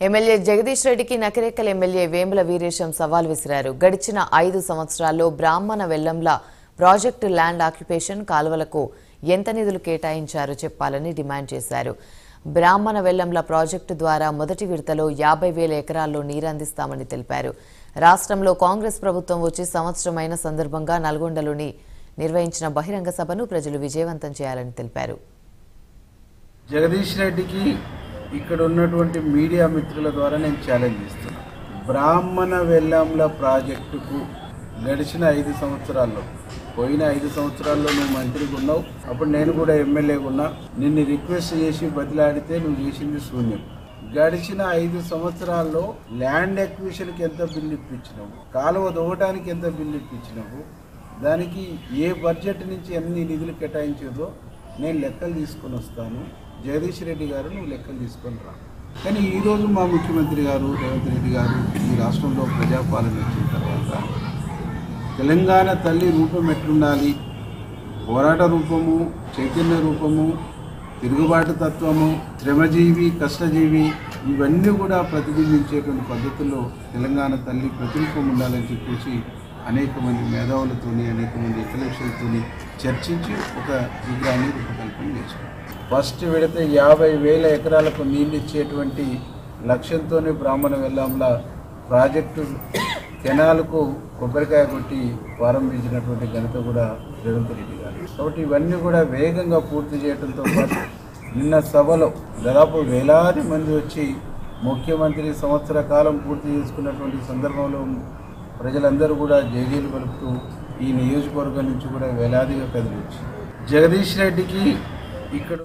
MLA Jagadish రెడ్డికి Nakrekal MLA Vemula Veeresham సవాల్ విసిరారు. గడిచిన 5 సంవత్సరాల్లో బ్రాహ్మణ వెల్లంల ప్రాజెక్టు ల్యాండ్ ఆక్యుపేషన్ కాలువలకు ఎంత నిధులు కేటాయించారో చెప్పాలని డిమాండ్ చేశారు. బ్రాహ్మణ వెల్లంల ప్రాజెక్టు ద్వారా మొదటి విడతలో 50,000 ఎకరాల్లో నీరు అందిస్తామని తెలిపారు. రాష్ట్రంలో కాంగ్రెస్ ప్రభుత్వం వచ్చి సంవత్సరమైన సందర్భంగా నల్గొండలోని నిర్వహించిన బహిరంగ సభను ప్రజలు విజయవంతం చేయాలని తెలిపారు. జగదీష్ రెడ్డికి ఇక్కడ ఉన్నటువంటి మీడియా మిత్రుల ద్వారా నేను ఛాలెంజ్ ఇస్తున్నాను. బ్రాహ్మణ వెల్లంల ప్రాజెక్టుకు గడిచిన 5 సంవత్సరాల్లో, పోయిన 5 సంవత్సరాల్లో నువ్వు మంత్రిగా ఉన్నావు, అప్పుడు నేను కూడా ఎమ్మెల్యేగా ఉన్నా. నిన్ను రిక్వెస్ట్ చేసి బదిలాడితే నువ్వు చేసింది శూన్యం. గడిచిన 5 సంవత్సరాల్లో ల్యాండ్ ఎక్విజిషన్కి ఎంత బిల్లు ఇప్పించినావు, కాలువ దోవటానికి ఎంత బిల్లు ఇప్పించినావు, దానికి ఏ బడ్జెట్ నుంచి ఎన్ని నిధులు కేటాయించారో నేను లెక్కలు తీసుకొని వస్తాను. జగదీష్ రెడ్డి గారు నువ్వు లెక్కలు తీసుకొని రా. కానీ ఈరోజు మా ముఖ్యమంత్రి గారు రేవంత్ రెడ్డి గారు ఈ రాష్ట్రంలో ప్రజాపాలన వచ్చిన తర్వాత తెలంగాణ తల్లి రూపం ఎట్లుండాలి, పోరాట రూపము, చైతన్య రూపము, తిరుగుబాటు తత్వము, శ్రమజీవి, కష్టజీవి, ఇవన్నీ కూడా ప్రతిబింబించేటువంటి పద్ధతుల్లో తెలంగాణ తల్లి ప్రతిరూపం ఉండాలని చెప్పేసి అనేక మంది మేధావులతోని, అనేక మంది ఇంటలెక్చువల్తోని చర్చించి ఒక విగ్రహాన్ని రూపకల్పన చేశారు. ఫస్ట్ విడత 50,000 ఎకరాలకు నీళ్ళు ఇచ్చేటువంటి లక్ష్యంతోనే బ్రాహ్మణ వెల్లంల ప్రాజెక్టు కెనాల్కు కొబ్బరికాయ కొట్టి ప్రారంభించినటువంటి ఘనత కూడా రేవంత్ రెడ్డి గారు. కాబట్టి ఇవన్నీ కూడా వేగంగా పూర్తి చేయడంతో పాటు నిన్న సభలో దాదాపు వేలాది మంది వచ్చి ముఖ్యమంత్రి సంవత్సర కాలం పూర్తి చేసుకున్నటువంటి సందర్భంలో ప్రజలందరూ కూడా జేజేలు పలుకుతూ ఈ నియోజకవర్గం నుంచి కూడా వేలాదిగా కదిలించి జగదీష్ రెడ్డికి ఇక్కడ